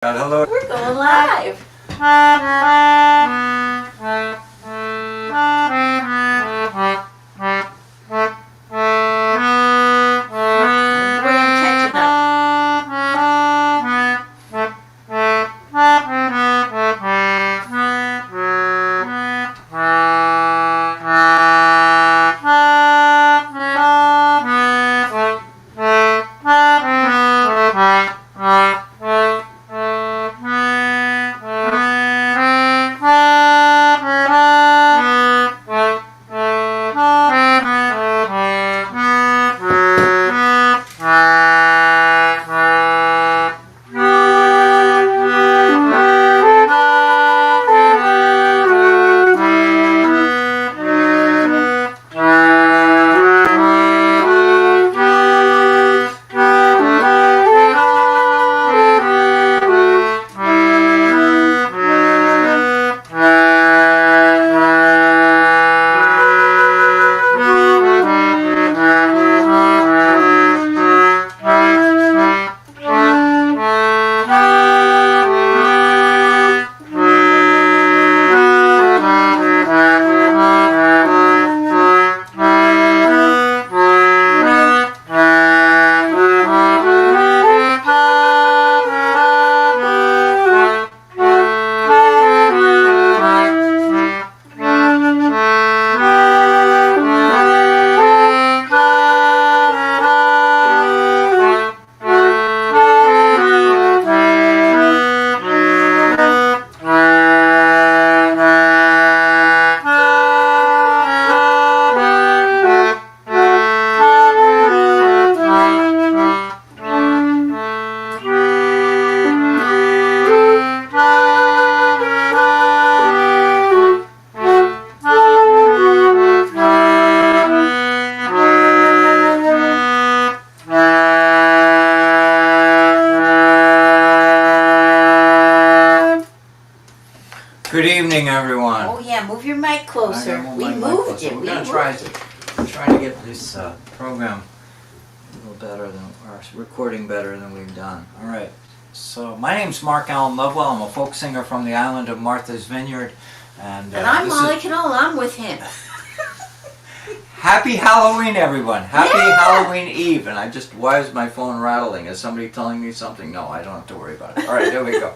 Hello. We're going live. We're catching Good evening, everyone. Oh yeah, move your mic closer. We moved it. We're going to try to get this program a little better than, or recording better than we've done. All right. So my name's Mark Allen Lovewell. I'm a folk singer from the island of Martha's Vineyard, and I'm Molly Canola. I'm with him. Happy Halloween, everyone! Happy Yeah! Halloween Eve! And why is my phone rattling? Is somebody telling me something? No, I don't have to worry about it. All right, there we go.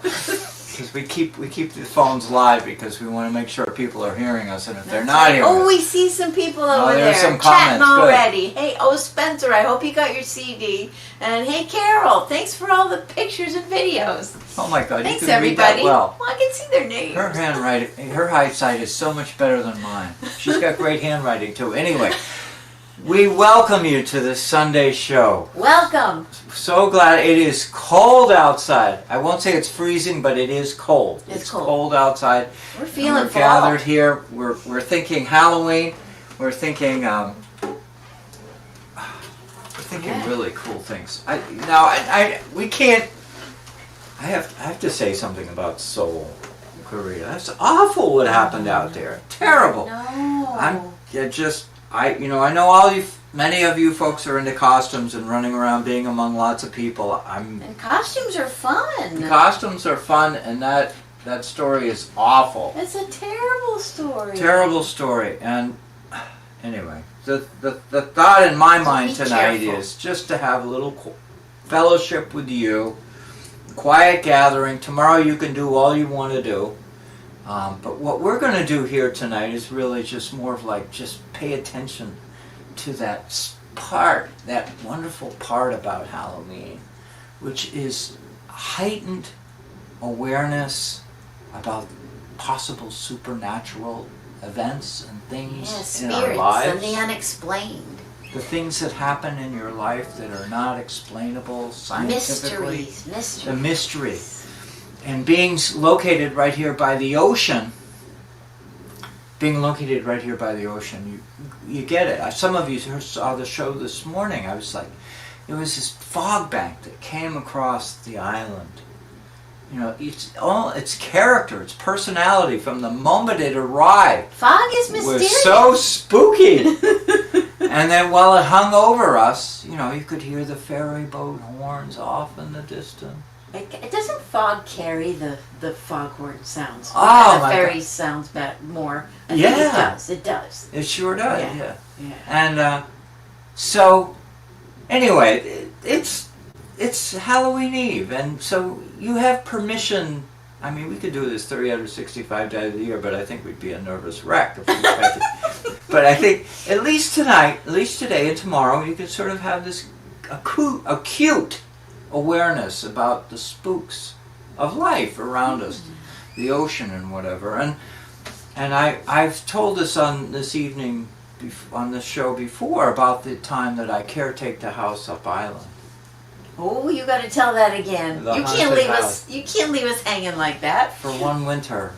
Because we keep the phones live because we want to make sure people are hearing us, and if they're not hearing Oh, us, we see some people over there's there some chatting comments. Good. already. Hey, Spencer, I hope you got your CD. And hey, Carol, thanks for all the pictures and videos. oh my God, Thanks, you can read that everybody. well. I can see their names. Her handwriting, her eyesight is so much better than mine. She's got great handwriting too. Anyway, we welcome you to this Sunday show. Welcome. So glad. It is cold outside. I won't say it's freezing, but it is cold. It's cold outside. We're feeling We're gathered here. We're thinking Halloween. We're thinking really cool things. We can't. I have to say something about Seoul, Korea. That's awful what happened out there. Terrible. No. I know many of you folks are into costumes and running around being among lots of people. And costumes are fun. Costumes are fun, and that story is awful. It's a terrible story. Terrible story. And anyway, the thought in my mind tonight is just to have a little fellowship with you, quiet gathering. Tomorrow you can do all you want to do. But what we're going to do here tonight is really just more of like just pay attention to that wonderful part about Halloween, which is heightened awareness about possible supernatural events and things in our lives. And the unexplained. The things that happen in your life that are not explainable scientifically. Mysteries. The mystery. And being located right here by the ocean, you get it. Some of you saw the show this morning. I was like, there was this fog bank that came across the island. You know, its character, its personality from the moment it arrived. Fog is mysterious. Was so spooky. And then while it hung over us, you know, you could hear the ferry boat horns off in the distance. It doesn't fog carry the foghorn sounds. Oh, the ferry sounds more. I think Yeah. it does. It does. It sure does, Yeah. yeah. Yeah. And so, anyway, it's Halloween Eve, and so you have permission. I mean, we could do this 365 days of the year, but I think we'd be a nervous wreck if we tried to. But I think at least tonight, at least today and tomorrow, you can sort of have this acute awareness about the spooks of life around us, the ocean and whatever. And I've told this on this evening on this show before about the time that I caretaked a house up island. Oh, you got to tell that again. The You can't haunted leave house. us. You can't leave us hanging like that. For one winter,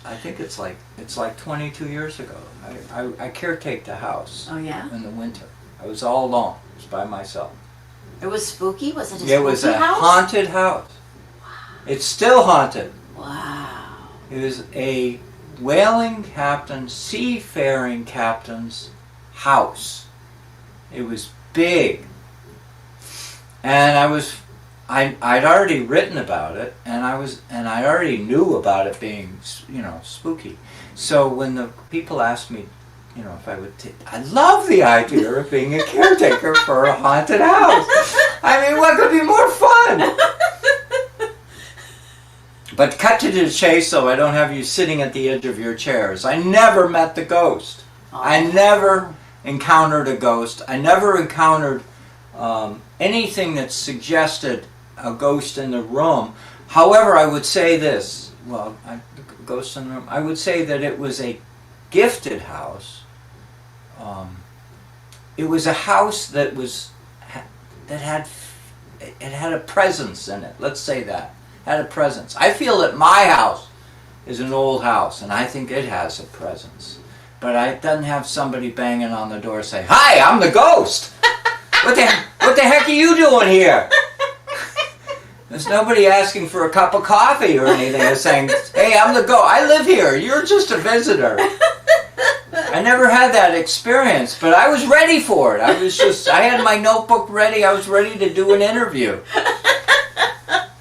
I think it's like 22 years ago. I caretaked a house Oh yeah. in the winter. I was all alone. I was by myself. It was spooky. Was it a spooky It was a house? haunted house. It's still haunted. Wow. It was a whaling captain, seafaring captain's house. It was big. And I'd already written about it, and I already knew about it being, spooky. So when the people asked me, if I would I love the idea of being a caretaker for a haunted house. I mean, what could be more fun? But cut to the chase, so I don't have you sitting at the edge of your chairs. I never met the ghost. I never encountered a ghost. I never encountered anything that suggested a ghost in the room. However, I would say this. Well, ghost in the room. I would say that it was a gifted house. It was a house that had a presence in it. Let's say that. Had a presence. I feel that my house is an old house, and I think it has a presence. But it doesn't have somebody banging on the door saying, "Hi, I'm the ghost. What the heck are you doing here?" There's nobody asking for a cup of coffee or anything. They're saying, "Hey, I'm the ghost. I live here. You're just a visitor." I never had that experience, but I was ready for it. I had my notebook ready. I was ready to do an interview.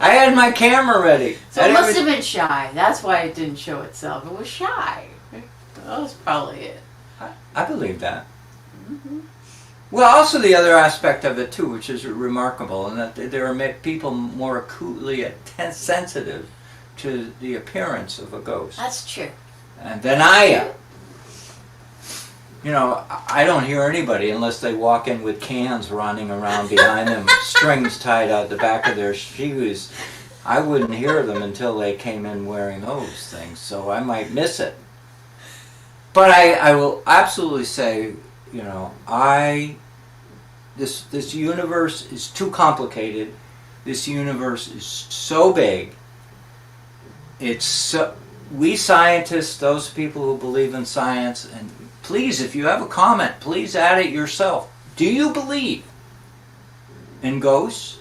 I had my camera ready. So it must have been shy. That's why it didn't show itself. It was shy. That was probably it. I believe that. Mm-hmm. Well, also the other aspect of it too, which is remarkable, and that there are people more acutely sensitive to the appearance of a ghost. That's true. And than I am. I don't hear anybody unless they walk in with cans running around behind them, strings tied out the back of their shoes. I wouldn't hear them until they came in wearing those things, so I might miss it. But I will absolutely say, this universe is too complicated. This universe is so big. We scientists, those people who believe in science, and please, if you have a comment, please add it yourself. Do you believe in ghosts?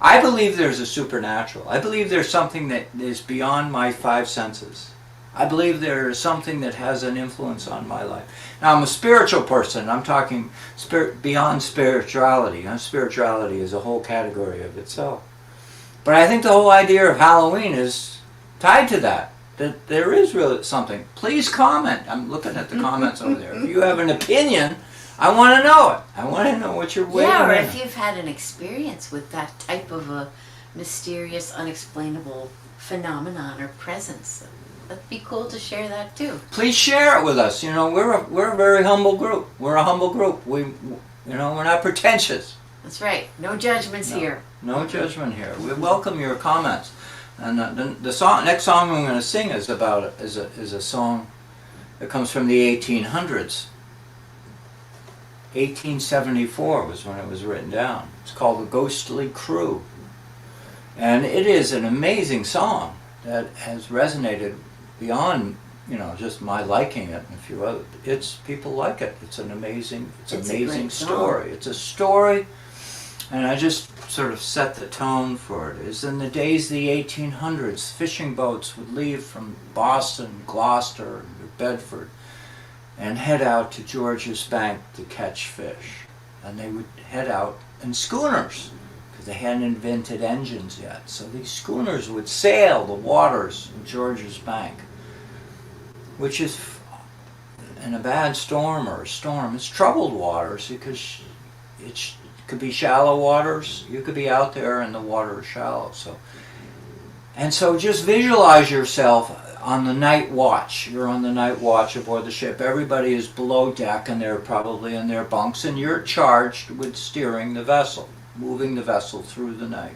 I believe there's a supernatural. I believe there's something that is beyond my five senses. I believe there is something that has an influence on my life. Now, I'm a spiritual person. I'm talking beyond spirituality. Spirituality is a whole category of itself. But I think the whole idea of Halloween is tied to that there is really something. Please comment. I'm looking at the comments over there. If you have an opinion, I want to know it. I want to know what you're weighing in. Yeah, or if you've had an experience with that type of a mysterious, unexplainable phenomenon or presence. That'd be cool to share that too. Please share it with us. We're a very humble group. We're a humble group. We're not pretentious. That's right. No judgments here. No judgment here. We welcome your comments. And the next song I'm going to sing is a song that comes from the 1800s. 1874 was when it was written down. It's called "The Ghostly Crew," and it is an amazing song that has resonated beyond just my liking it and a few other. People like it. It's an amazing story. It's a story. And I just sort of set the tone for it. Is in the days of the 1800s, fishing boats would leave from Boston, Gloucester, and Bedford, and head out to George's Bank to catch fish. And they would head out in schooners, because they hadn't invented engines yet. So these schooners would sail the waters of George's Bank, which is, in a bad storm or a storm, it's troubled waters because it could be shallow waters. You could be out there and the water is shallow. So just visualize yourself on the night watch. You're on the night watch aboard the ship. Everybody is below deck and they're probably in their bunks, and you're charged with steering the vessel, moving the vessel through the night.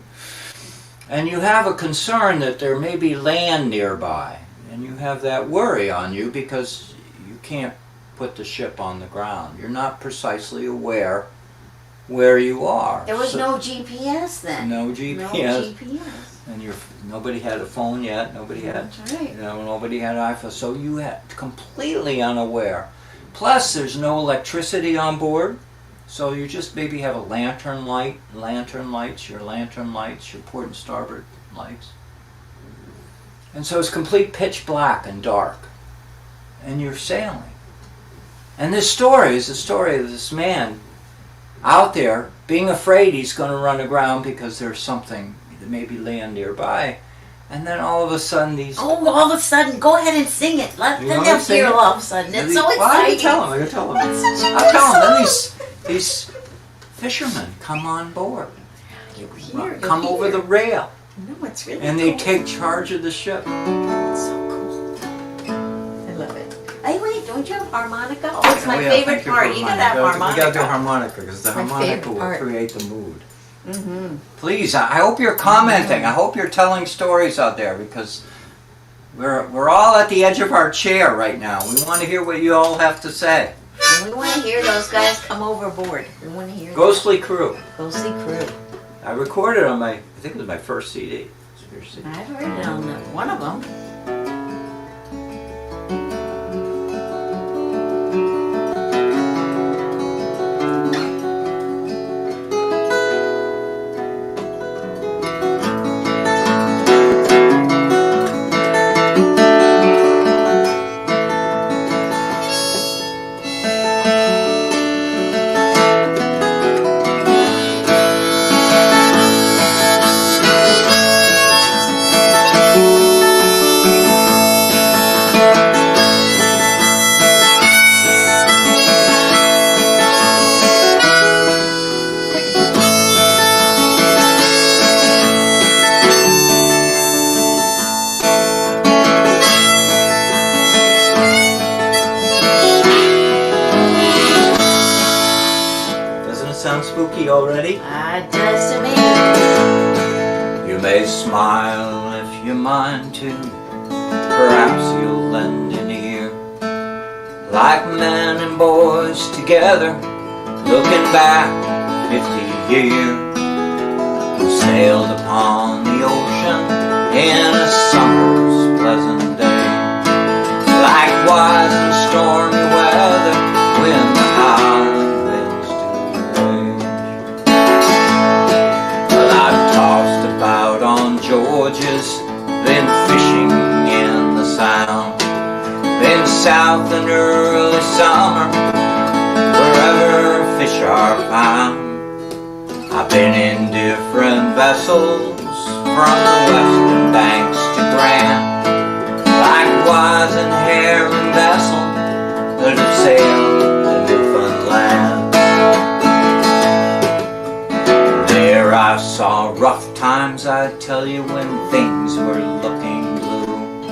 And you have a concern that there may be land nearby, and you have that worry on you because you can't put the ship on the ground. You're not precisely aware where you are. There was no GPS then. No GPS. No GPS. And nobody had a phone yet. Nobody had, That's right. nobody had iPhone. So you had completely unaware. Plus, there's no electricity on board, so you just maybe have a lantern lights, your port and starboard lights. And so it's complete pitch black and dark, and you're sailing. And this story is the story of this man out there being afraid he's going to run aground because there's something, maybe land nearby, and then all of a sudden all of a sudden, go ahead and sing it. Let them hear all of a sudden. It's so exciting. I can tell them. I'll tell them. Then these fishermen come on board, come over the rail, No, it's really and cool. they take charge of the ship. It's so cool. I love it. Hey, wait, don't you have harmonica? Oh, it's my favorite part. You gotta have harmonica. We gotta do harmonica because the It's my harmonica favorite will part. create the mood. Mm-hmm. Please, I hope you're commenting. I hope you're telling stories out there because we're all at the edge of our chair right now. We want to hear what you all have to say. And we want to hear those guys come overboard. We want to hear Ghostly Crew. Ghostly Crew. I recorded on I think it was my first CD. I've heard it on one of them. Sound spooky already? It does to me. You may smile if you mind to. Perhaps you'll lend an ear. Like men and boys together, looking back 50 years. We sailed upon the ocean in a summer's pleasant day. Likewise in stormy weather, when the howling winds do rage. Well, I've tossed about on George's, been fishing in the Sound, been south in early summer, wherever fish are found. I've been in different vessels, from the western banks to Grand, likewise in herring vessel that have sailed to Newfoundland. There I saw rough times, I tell you, when things were looking blue.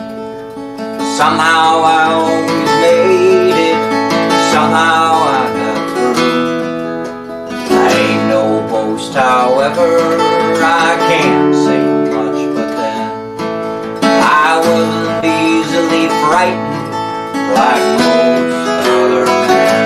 Somehow I always made it, somehow I got through. I ain't no boast, however, I can't say much, but then I wasn't easily frightened like most other men.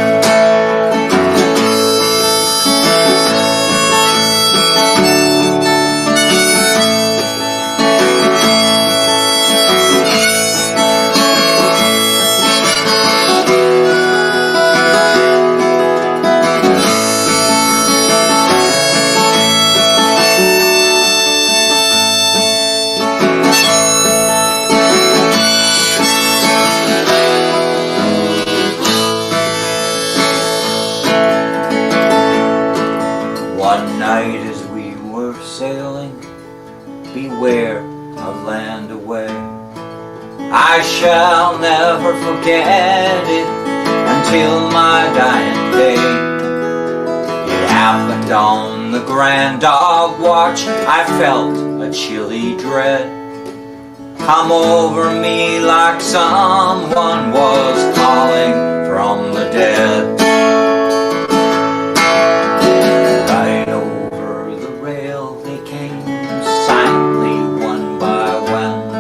I shall never forget it until my dying day. It happened on the Grand Dog Watch. I felt a chilly dread come over me like someone was calling from the dead. Right over the rail they came, silently one by one.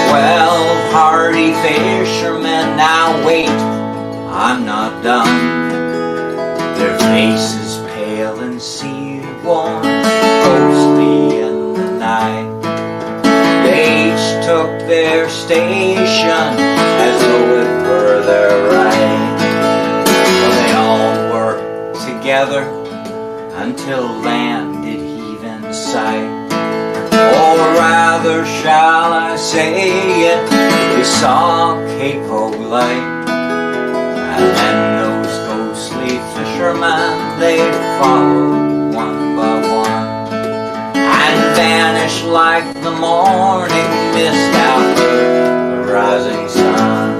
12 hardy fishermen, now wait, I'm not done. Their faces pale and sea-worn, ghostly in the night. They each took their station as though it were their right. Well, they all worked together until land did heave in sight. Or rather, shall I say it, they saw Cape Hope light. And then those ghostly fishermen, they followed one by one and vanished like the morning mist after the rising sun.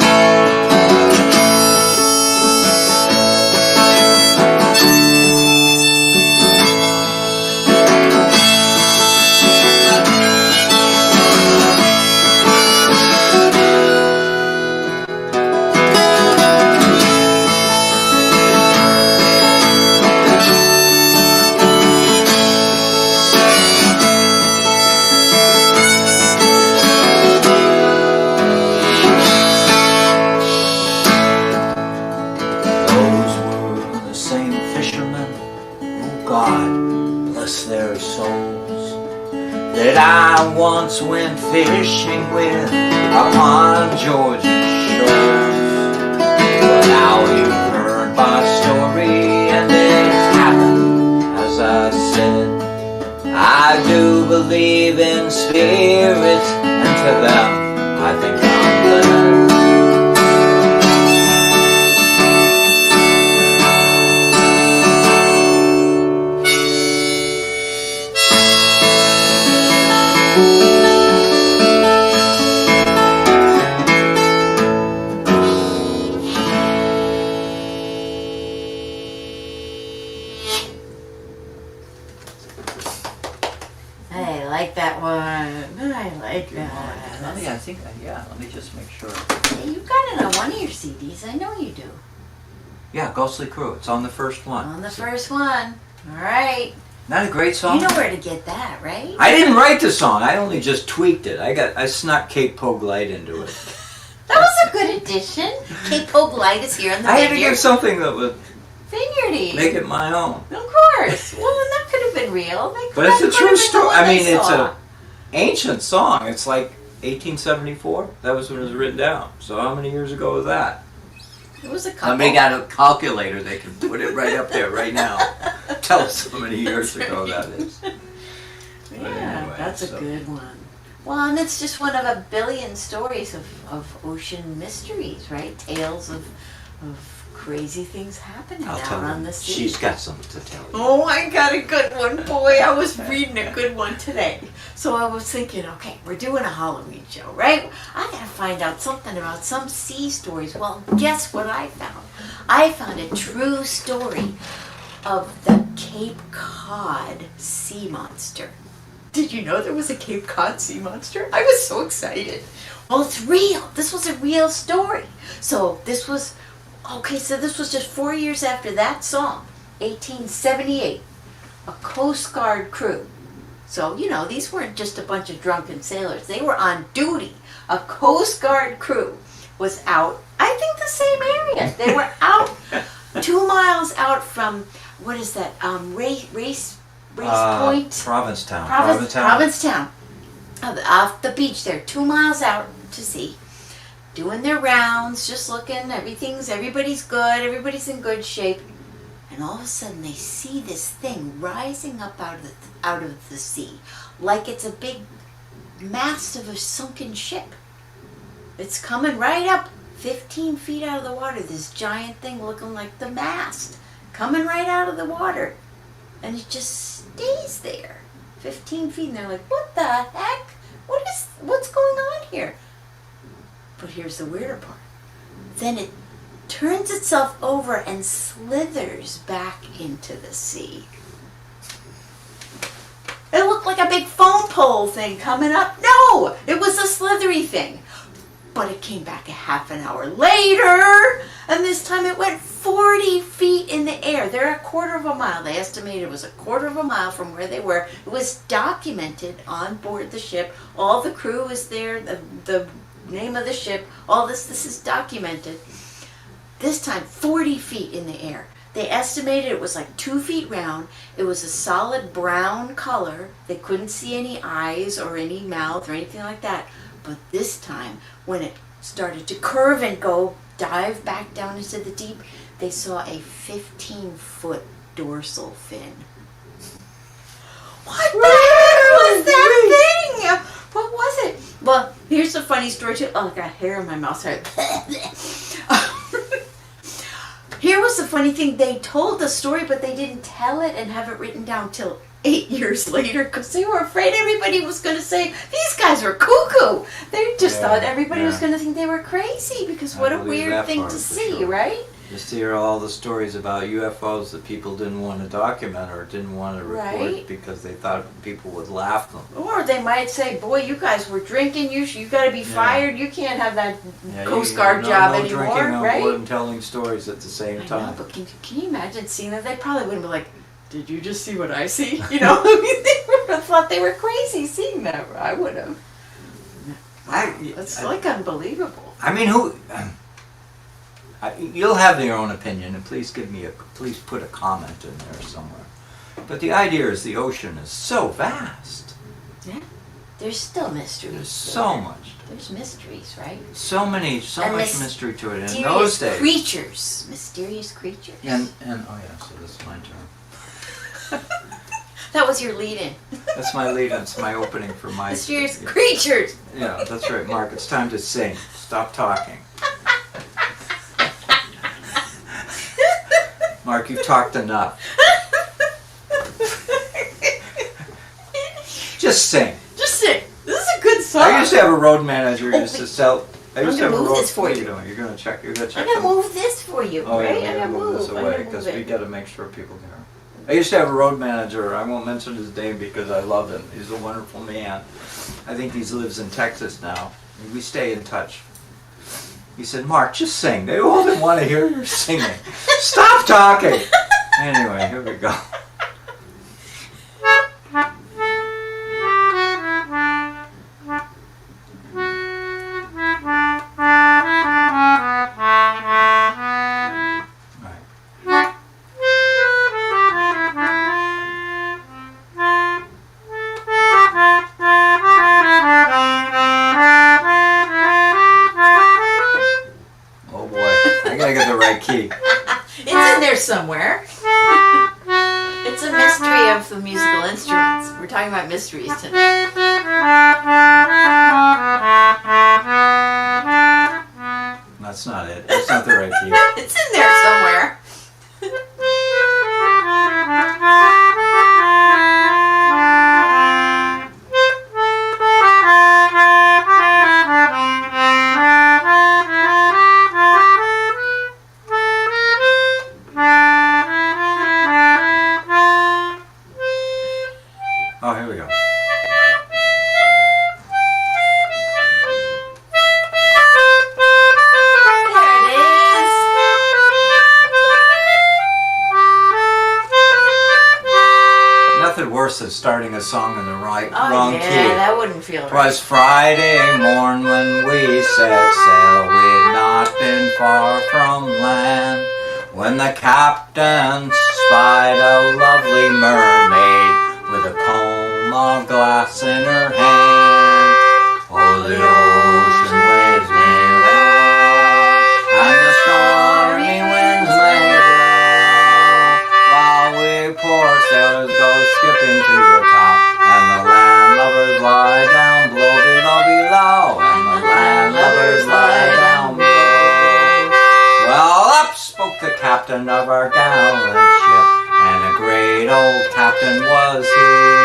That I once went fishing with upon Georgian shores. But now you've heard my story, and it's happened as I said. I do believe in spirits, and to them I think I'm led. I like that one. I like that. Let me just make sure. Hey, you got it on one of your CDs. I know you do. Yeah, Ghostly Crew. It's on the first one. On the first one. All right. Not a great song? You know where to get that, right? I didn't write the song. I only just tweaked it. I snuck Cape Pogue Light into it. That was a good addition. Cape Pogue Light is here in the I had vineyard. to give something that would Vineyardy. make it my own. Of course. Well, then that could have been real. But it's a true story. I mean, it's an ancient song. It's like 1874. That was when it was written down. So how many years ago was that? It was a couple. Somebody got a calculator. They can put it right up there right now. Tell us how many years ago that is. Yeah, anyway, that's a good one. Well, and it's just one of a billion stories of ocean mysteries, right? Tales of crazy things happening I'll out tell on you. the sea. She's got something to tell you. Oh, I got a good one, boy. I was reading a good one today. So I was thinking, okay, we're doing a Halloween show, right? I gotta find out something about some sea stories. Well, guess what I found? I found a true story of the Cape Cod sea monster. Did you know there was a Cape Cod sea monster? I was so excited. Well, it's real. This was a real story. So this was just 4 years after that song, 1878. A Coast Guard crew. So, you know, these weren't just a bunch of drunken sailors. They were on duty. A Coast Guard crew was out, I think the same area. They were out 2 miles out from, what is that, Race Point? Provincetown. Provincetown. Off the beach there, 2 miles out to sea. Doing their rounds, just looking, everybody's good, everybody's in good shape. And all of a sudden they see this thing rising up out of the sea, like it's a big mast of a sunken ship. It's coming right up 15 feet out of the water, this giant thing looking like the mast, coming right out of the water. And it just stays there, 15 feet, and they're like, what the heck? What's going on here? here's the weirder part. Then it turns itself over and slithers back into the sea. It looked like a big phone pole thing coming up. No, it was a slithery thing. But it came back a half an hour later, and this time it went 40 feet in the air. They're a quarter of a mile. They estimated it was a quarter of a mile from where they were. It was documented on board the ship. All the crew was there, the name of the ship, all this is documented. This time, 40 feet in the air. They estimated it was like 2 feet round. It was a solid brown color. They couldn't see any eyes or any mouth or anything like that. But this time, when it started to curve and dive back down into the deep, they saw a 15-foot dorsal fin. What the heck was that thing? What was it? Well, here's a funny story too. Oh, I got hair in my mouth. Sorry. Here was the funny thing. They told the story, but they didn't tell it and have it written down till 8 years later because they were afraid everybody was going to say, these guys are cuckoo. They just thought everybody was going to think they were crazy because what a weird thing to see, right? Just to hear all the stories about UFOs that people didn't want to document or didn't want to report because they thought people would laugh them. Or they might say, boy, you guys were drinking, you got to be fired, you can't have that Coast Guard job anymore, drinking on right? board and telling stories at the same time. Know, but can you imagine seeing that? They probably wouldn't be like, did you just see what I see? You know, they would have thought they were crazy seeing that. I would have. It's like unbelievable. I mean, you'll have your own opinion, and please put a comment in there somewhere. But the idea is the ocean is so vast. Yeah, there's still mysteries. There's so much. There's mysteries, right? So much mystery to it. In those days, mysterious creatures. And oh yeah, so this is my turn. That was your lead-in. That's my lead-in. It's my opening for my mysterious creatures. Yeah, that's right, Mark. It's time to sing. Stop talking. Mark, you've talked enough. Just sing. Just sing. This is a good song. I used to have a road manager who used to sell. I'm gonna move this for you. You're gonna check. I'm gonna move this for you. Oh right? yeah, I'm gonna move this away because we got to make sure people hear. I used to have a road manager. I won't mention his name because I love him. He's a wonderful man. I think he lives in Texas now. We stay in touch. He said, Mark, just sing. They all didn't want to hear you singing. Stop talking. Anyway, here we go. Somewhere. It's a mystery of the musical instruments. We're talking about mysteries tonight. That's not it. That's not the right key. It's in there somewhere. Oh, here we go. Nothing worse than starting a song in the wrong key. Yeah, that wouldn't feel right. 'Twas Friday morn when we set sail. We'd not been far from land when the captain spied a lovely mermaid with a comb of glass in her hand. Oh, the ocean waves may roll, and the stormy winds may blow, while we poor sailors go skipping to the top, and the landlubbers lie down below, and the landlubbers lie down below. Well, up spoke the captain of our gallant ship, and a great old captain was he.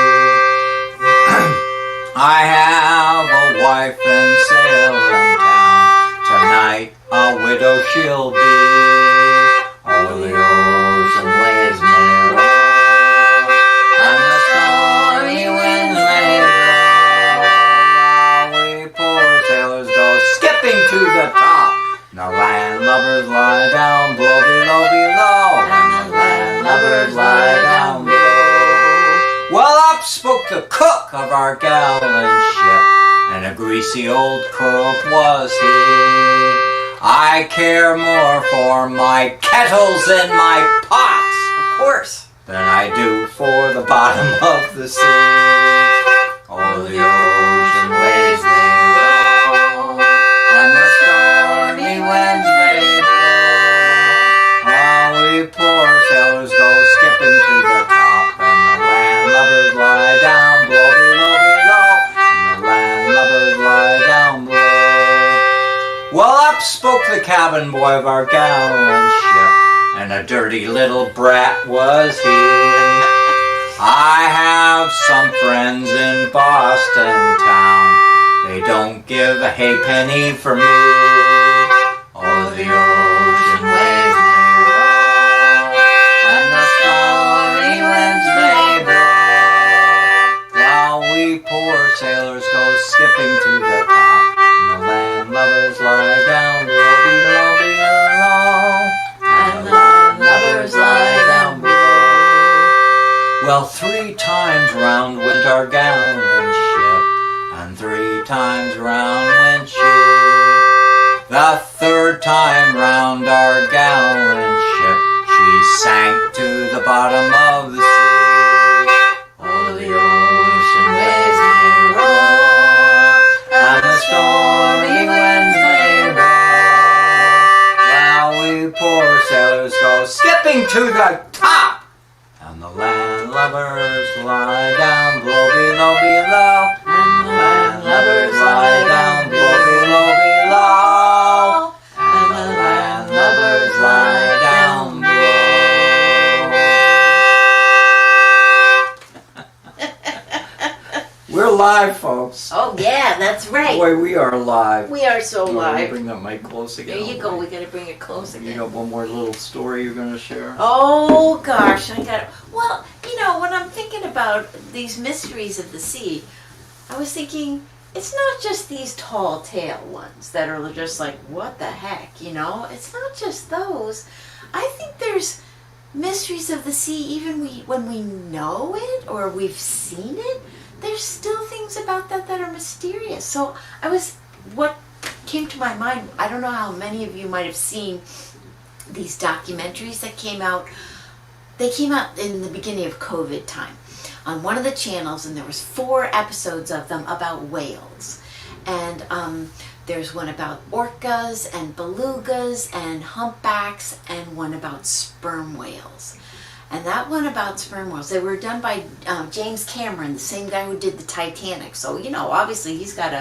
I have a wife in Salem town, to she'll be. Over the ocean waves may roll, and the stormy winds may blow. We poor sailors go skipping to the top. The landlubbers lie down below, and the landlubbers lie down below. Well, up spoke the cook of our gallant ship, and a greasy old cook was he. I care more for my kettles and my pots, Of course. than I do for the bottom of the sea. Over the ocean waves they roll, and the stormy winds may blow, while we poor sailors go skipping to the top, and the landlubbers lie down below, and the landlubbers lie down below. Well, up spoke the cabin boy of our gallant ship, and a dirty little brat was he. I have some friends in Boston town, they don't give a halfpenny for me. Over the ocean waves may roll, and the stormy winds may blow, while we poor sailors go skipping to the top, and the landlubbers lie down below, and the landlubbers lie down below. Well, 3 times round went our gallant ship, and 3 times round went she. The 3rd time round our gallant ship, she sank to the bottom of the sea. Oh, the ocean waves may roll, and the stormy winds may blow, while we poor sailors go skipping to the top, and the landlubbers lie down below, and the landlubbers lie down below, and the landlubbers lie down below. We're live, folks. Oh, yeah, that's right. Boy, we are live. We are so You wanna live. Bring that mic close again. There you go. We got to bring it close You again. got one more little story you're going to share? Oh gosh, I got. Well, you know, when I'm thinking about these mysteries of the sea, I was thinking it's not just these tall tale ones that are just like, what the heck, you know? It's not just those. I think there's mysteries of the sea even when we know it or we've seen it. There's still things about that are mysterious. So what came to my mind, I don't know how many of you might have seen these documentaries that came out. They came out in the beginning of COVID time on one of the channels, and there was 4 episodes of them about whales. And there's one about orcas and belugas and humpbacks, and one about sperm whales. And that one about sperm whales, they were done by James Cameron, the same guy who did the Titanic. So, you know, obviously he's got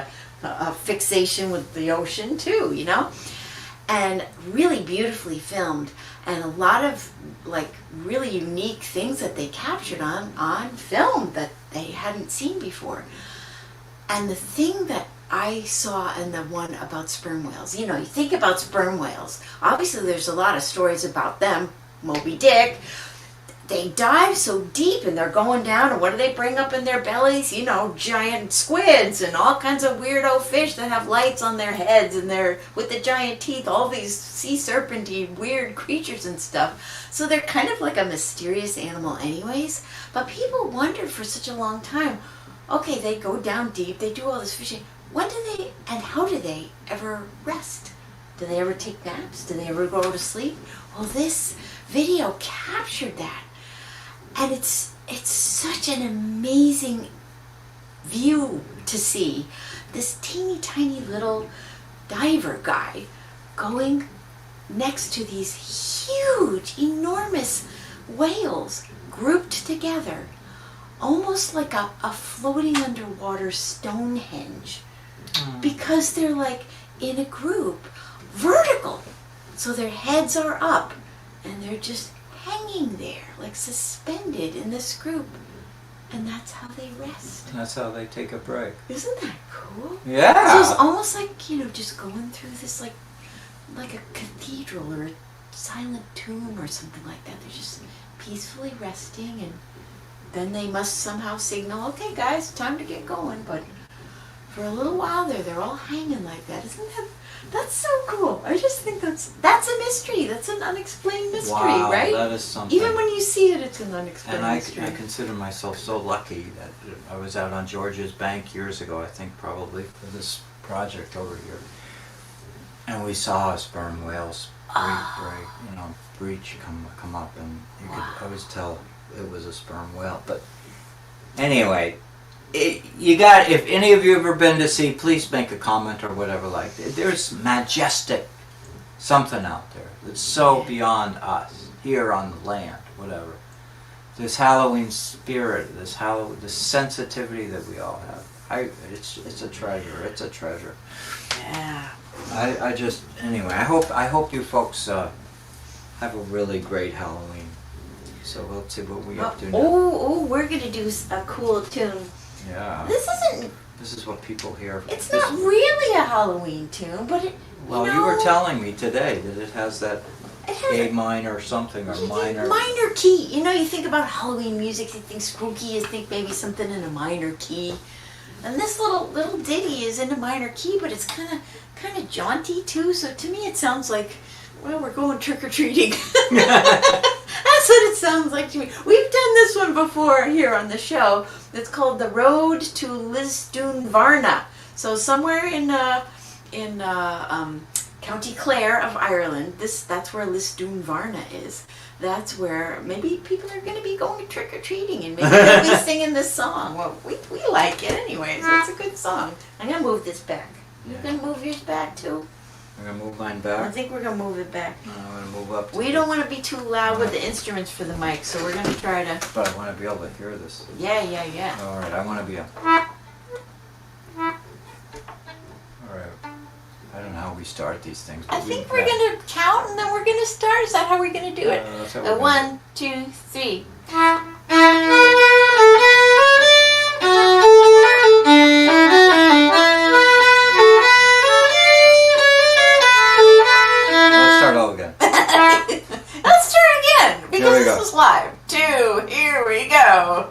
a fixation with the ocean too, you know? And really beautifully filmed, and a lot of like really unique things that they captured on film that they hadn't seen before. And the thing that I saw in the one about sperm whales, you know, you think about sperm whales, obviously there's a lot of stories about them. Moby Dick, they dive so deep and they're going down, and what do they bring up in their bellies? You know, giant squids and all kinds of weirdo fish that have lights on their heads, and they're with the giant teeth, all these sea serpentine weird creatures and stuff. So they're kind of like a mysterious animal anyways. But people wondered for such a long time, okay, they go down deep, they do all this fishing. When do they and how do they ever rest? Do they ever take naps? Do they ever go to sleep? Well, this video captured that. And it's such an amazing view to see this teeny tiny little diver guy going next to these huge, enormous whales grouped together, almost like a floating underwater Stonehenge, because they're like in a group, vertical. So their heads are up and they're just hanging there, like suspended in this group. And that's how they rest. That's how they take a break. Isn't that cool? Yeah. So it's almost like, you know, just going through this like like a cathedral or a silent tomb or something like that. They're just peacefully resting, and then they must somehow signal, okay guys, time to get going. But for a little while there, they're all hanging like that. That's so cool. I just think that's a mystery. That's an unexplained mystery, wow, right? That is something. Even when you see it, it's an unexplained mystery. And I consider myself so lucky that I was out on George's Bank years ago, I think probably, for this project over here. And we saw a sperm whale's breach come up, and you could always tell it was a sperm whale. But anyway, if any of you have ever been to sea, please make a comment or whatever like that. There's majestic something out there that's so beyond us here on the land, whatever. This Halloween spirit, this sensitivity that we all have. It's a treasure. It's a treasure. Yeah. Anyway, I hope you folks have a really great Halloween. So we'll see what we up to now. Oh, we're gonna do a cool tune. Yeah. This is what people hear. It's not really a Halloween tune, but it. Well, you were telling me today that it has that A minor or something, or minor. Minor key. You know, you think about Halloween music, you think spooky, you think maybe something in a minor key. And this little ditty is in a minor key, but it's kind of jaunty too. So to me, it sounds like, well, we're going trick or treating. That's what it sounds like to me. We've done this one before here on the show. It's called "The Road to Lisdoonvarna." So somewhere in County Clare of Ireland, that's where Lisdoonvarna is. That's where maybe people are going to be going trick or treating, and maybe they'll be singing this song. Well, we like it anyways. It's a good song. I'm going to move this back. You going to move yours back too? I'm going to move mine I back. think we're going to move it back. I'm going to move up. We don't want to be too loud with the instruments for the mic, so we're going to try to... But I want to be able to hear this. Yeah. All right, I want to be a... All right. I don't know how we start these things. I think we're going to count and then we're going to start. Is that how we're going to do it? That's how we're gonna 1, 2, 3. Let's start all again. Let's try again, because Here we go. this is live. 2, here we go.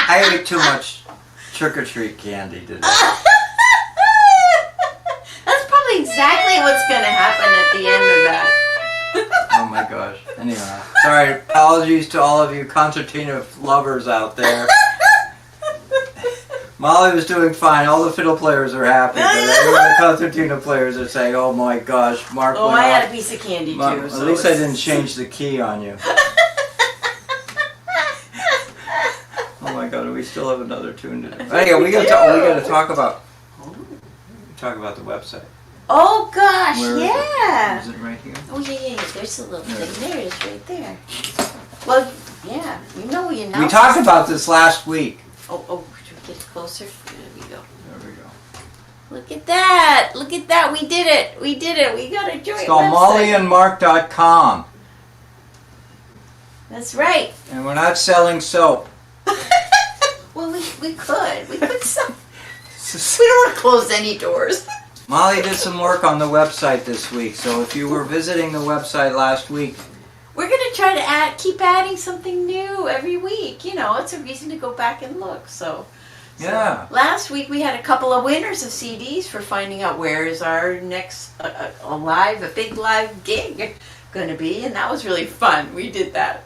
I ate too much trick-or-treat candy today. That's probably exactly what's going to happen at the end of that. Oh my gosh. Anyway, sorry. Apologies to all of you concertina lovers out there. Molly was doing fine. All the fiddle players are happy. But even the concertina players are saying, "Oh my gosh, Mark Oh, went I off." had a piece of candy too. At So least I didn't change the key on you. Oh my God, we still have another tune to do. Anyway, we gotta talk about the website. Oh gosh, Where is it? yeah. Is it right here? Oh yeah. There's a little thing. There it is, right there. Well, yeah. You know we announced. We talked about this last week. Oh, should we get closer? There we go. There we go. Look at that! Look at that! We did it! We did it! We got a joint It's called website. mollyandmark.com. That's right. And we're not selling soap. Well, we could sell. We don't want to close any doors. Molly did some work on the website this week, so if you were visiting the website last week, We're going to try to keep adding something new every week. You know, it's a reason to go back and look. So yeah. last week we had a couple of winners of CDs for finding out where is our next a big live gig going to be, and that was really fun. We did that.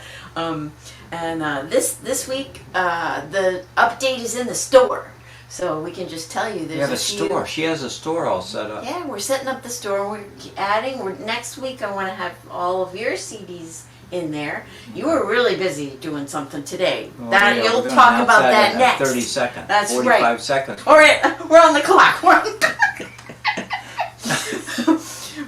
This week the update is in the store. So we can just tell you there's We have a few- store. She has a store all set up. Yeah, we're setting up the store. We're adding. Next week I want to have all of your CDs in there. You were really busy doing something today. Well, That yeah, you'll we're gonna talk announce about that in next. 30 seconds. That's 45 right. seconds. All right, we're on the clock. We're on the clock.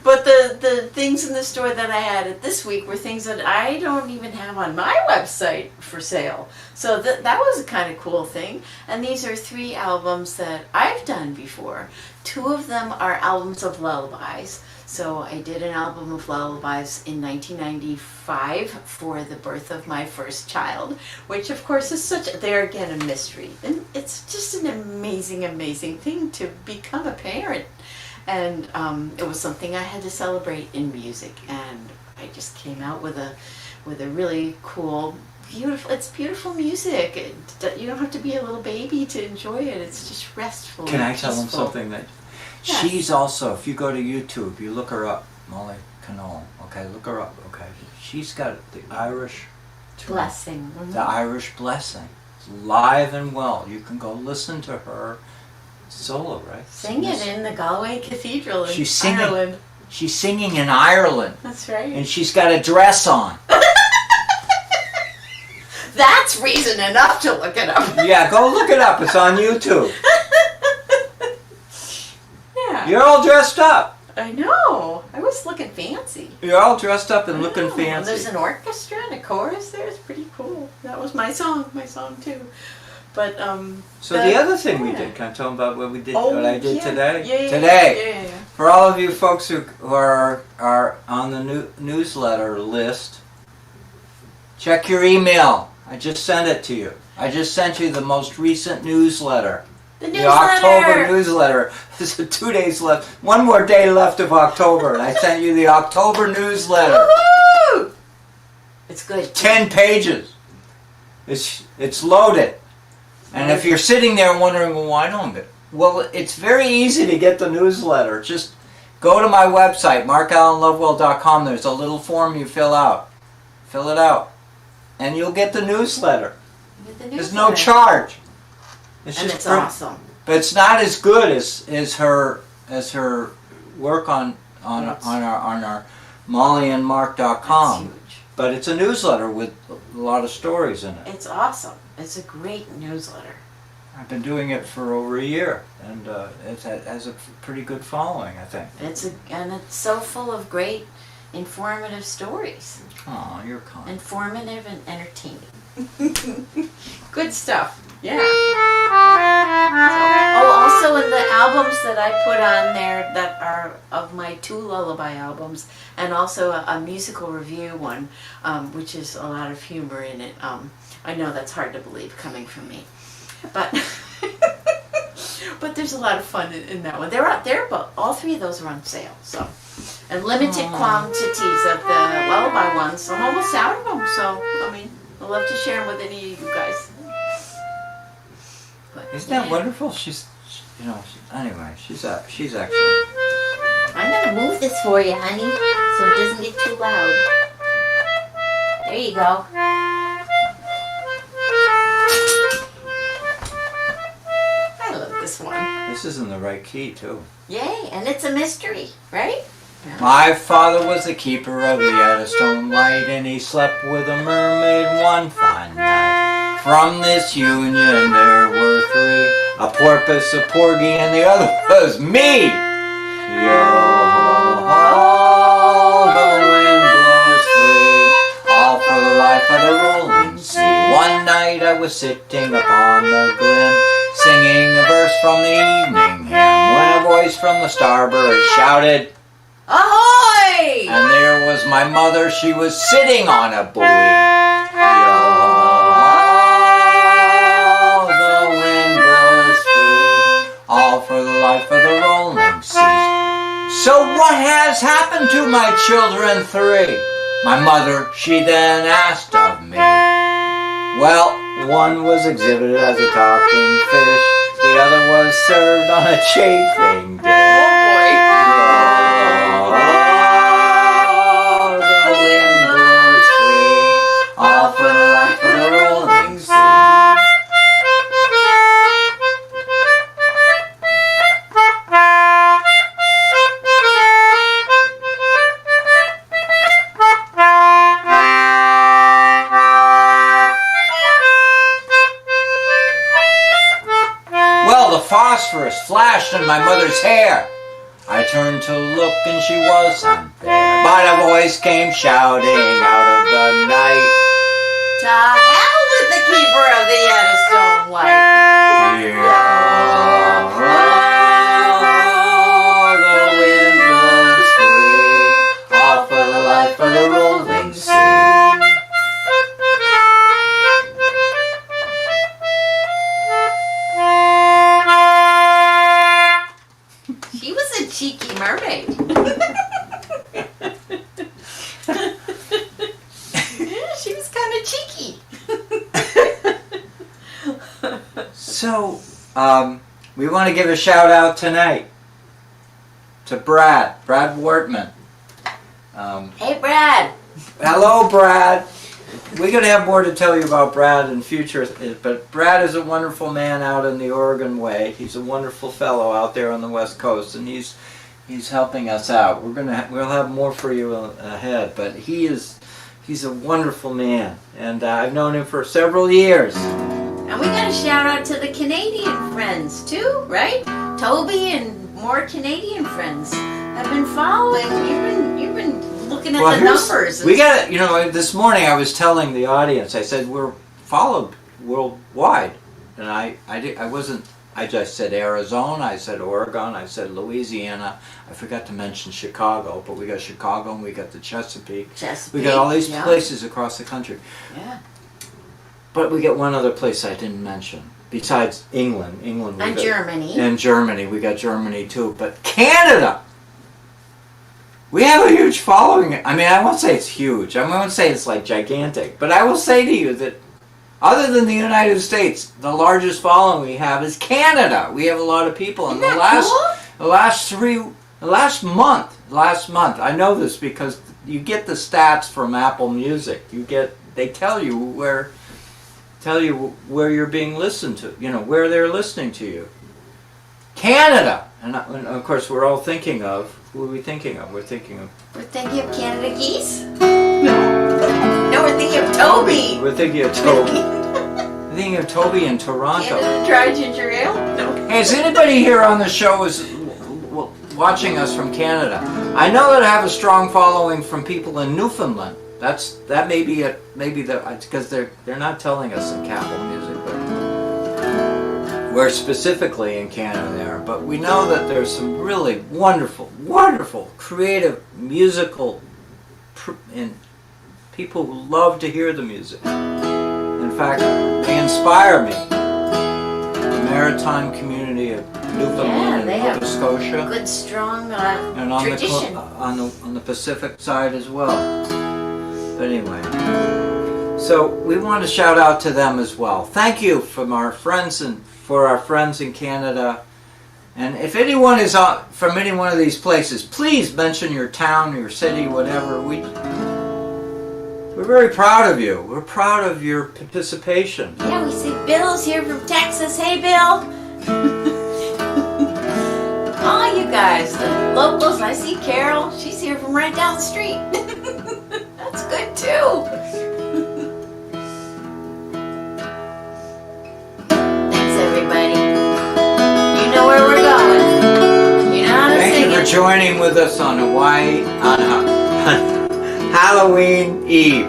But the things in the store that I added this week were things that I don't even have on my website for sale. So that was a kind of cool thing. And these are 3 albums that I've done before. 2 of them are albums of lullabies. So I did an album of lullabies in 1995 for the birth of my first child, which of course is there again, a mystery. And it's just an amazing, amazing thing to become a parent. And it was something I had to celebrate in music, and I just came out with a really cool, beautiful music. You don't have to be a little baby to enjoy it. It's just restful. Can I and tell them peaceful. something that Yes. she's also, if you go to YouTube, you look her up, Molly Canole, okay, look her up, okay. She's got the Irish Blessing. Mhm. The Irish Blessing. It's live and well. You can go listen to her solo, right? Sing it in the Galway Cathedral in She's singing. Ireland. She's singing in Ireland, That's right. and she's got a dress on. That's reason enough to look it up. Yeah, go look it up. It's on YouTube. Yeah. You're all dressed up. I know. I was looking fancy. You're all dressed up and looking Oh, There's fancy. an orchestra and a chorus there. It's pretty cool. That was my song too. But So the other thing we did, can I tell them about what we did? What I did yeah. today? Yeah, Today, yeah. for all of you folks who are on the newsletter list, check your email. I just sent it to you. I just sent you the most recent newsletter. The October newsletter. There's 2 days left. One more day left of October, and I sent you the October newsletter. Woohoo! It's good. 10 pages. It's loaded. And if you're sitting there wondering, well, why don't it? Well, it's very easy to get the newsletter. Just go to my website, markallenlovewell.com. There's a little form you fill out. Fill it out. And you'll get the newsletter. There's no charge. And it's awesome. But it's not as good as her work on our mollyandmark.com. That's huge. But it's a newsletter with a lot of stories in it. It's awesome. It's a great newsletter. I've been doing it for over a year, and it has a pretty good following, I think. And it's so full of great, informative stories. Oh, you're kind. Informative and entertaining. Good stuff. Yeah. Also in the albums that I put on there that are of my 2 lullaby albums, and also a musical review one, which is a lot of humor in it. I know that's hard to believe coming from me, but but there's a lot of fun in that one. They're out there, but all 3 of those are on sale. So, and limited quantities of the lullaby ones. I'm almost out of them. So I mean, I'd love to share them with any of you guys. But, Isn't that wonderful? She's actually. I'm gonna move this for you, honey, so it doesn't get too loud. There you go. voice is in the right key, too. Yay, and it's a mystery, right? My father was the keeper of the Eddystone Light, and he slept with a mermaid one fine night. From this union there were three, a porpoise, a porgy, and the other was me. Yo-ho, the wind blows free, all for the life of the rolling sea. One night I was sitting upon the glim, singing a verse from the evening hymn, when a voice from the starboard shouted, Ahoy! and there was my mother, she was sitting on a buoy. Yo, the wind blows free, all for the life of the rolling sea. So what has happened to my children three? My mother, she then asked of me. Well, one was exhibited as a talking fish, the other was served on a chafing dish. Phosphorus flashed in my mother's hair. I turned to look and she wasn't there, but a voice came shouting out of the night, to hell with the keeper of the Eddystone Light. The wind blows free, all for the life of the rolling sea. Cheeky mermaid. Yeah, she was kind of cheeky. So, we want to give a shout out tonight to Brad Wortman. Hey, Brad. Hello, Brad. We're going to have more to tell you about Brad in future, but Brad is a wonderful man out in the Oregon way. He's a wonderful fellow out there on the West Coast, and he's helping us out. We'll have more for you ahead, but he's a wonderful man, and I've known him for several years. And we got a shout out to the Canadian friends too, right? Toby and more Canadian friends have been following. You've been looking at the numbers. We got this morning I was telling the audience, I said we're followed worldwide, and I just said Arizona, I said Oregon, I said Louisiana. I forgot to mention Chicago, but we got Chicago and we got the Chesapeake. We got all these places across the country. Yeah. But we got one other place I didn't mention. Besides England. And Germany. And Germany. We got Germany too. But Canada! We have a huge following. I mean, I won't say it's huge. I won't say it's like gigantic. But I will say to you that other than the United States, the largest following we have is Canada. We have a lot of people. And last month, I know this because you get the stats from Apple Music. They tell you where you're being listened to, where they're listening to you. Canada! And of course, we're all thinking of, who are we thinking of? We're thinking of Canada Geese? No, we're thinking of Toby. We're thinking of Toby. We're thinking of Toby in Toronto. Canada Dry Ginger Ale? No. Hey, is anybody here on the show is watching us from Canada? I know that I have a strong following from people in Newfoundland. That may be it. Maybe because they're not telling us in Apple Music, but we're specifically in Canada there. But we know that there's some really wonderful, creative musical and people who love to hear the music. In fact, they inspire me. The maritime community of Newfoundland and Nova Scotia, good strong and on tradition. on the Pacific side as well. But anyway, so we want to shout out to them as well. Thank you for our friends in Canada. And if anyone is from any one of these places, please mention your town, your city, whatever. We're very proud of you. We're proud of your participation. Yeah, we see Bill's here from Texas. Hey, Bill. guys, the locals. I see Carol. She's here from right down the street. That's good too. Thanks, everybody. You know where we're going. You know how to Thank sing you for it. joining with us on Hawaii on Halloween Eve.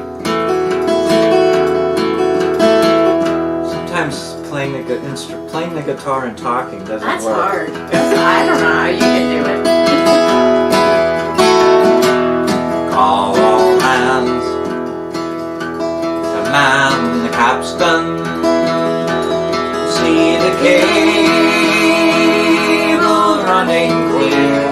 Sometimes playing the guitar and talking doesn't That's work. hard. I don't know how you can do it. Call all hands to man the capstan. See the cable running clear.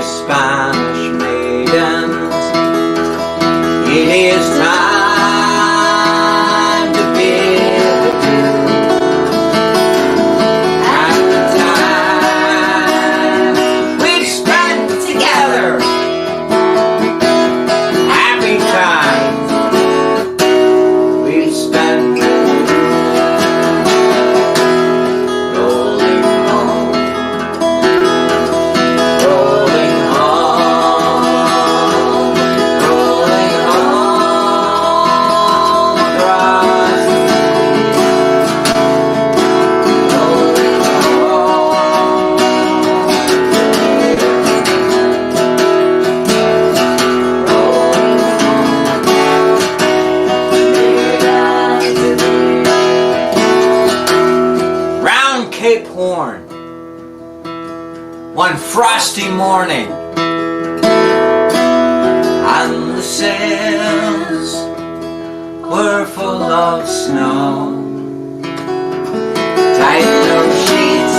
Spanish maidens, it is time to bid adieu. At the time we've spent together, happy times we've spent. Cape Horn, one frosty morning, and the sails were full of snow. Tighten those sheets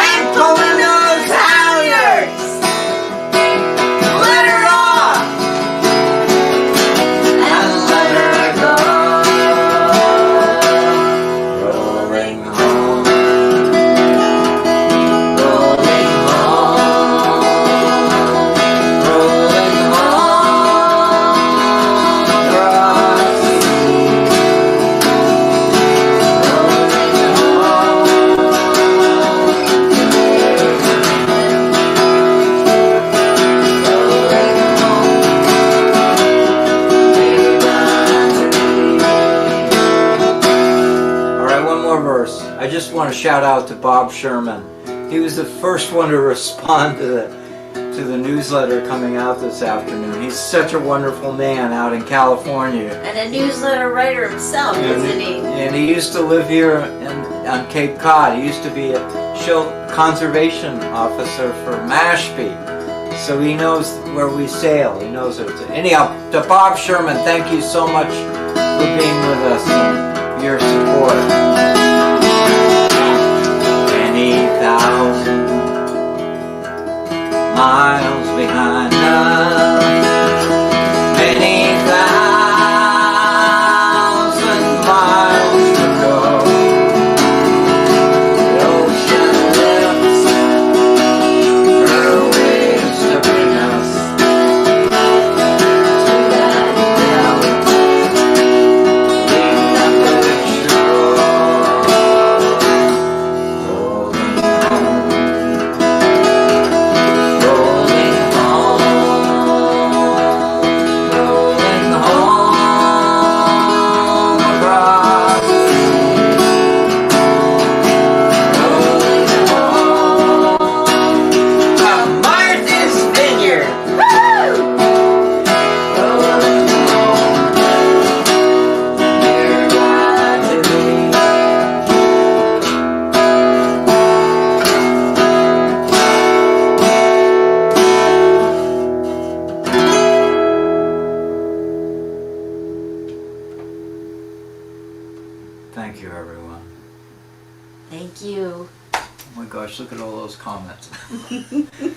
and pulling those halyards. Let her off and let her go. Rolling home. I just want to shout out to Bob Sherman. He was the first one to respond to the newsletter coming out this afternoon. He's such a wonderful man out in California. And a newsletter writer himself, isn't he? And he used to live here on Cape Cod. He used to be a show conservation officer for Mashpee. So he knows where we sail. He knows it. Anyhow, to Bob Sherman, thank you so much for being with us and your support. Many thousand miles behind us, many thousand miles to go. The ocean lifts her waves to bring us to that leading up to the shore. Rolling home, rolling home. Thank you, everyone. Thank you. Oh my gosh, look at all those comments.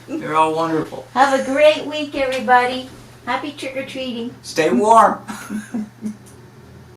They're all wonderful. Have a great week, everybody. Happy trick-or-treating. Stay warm.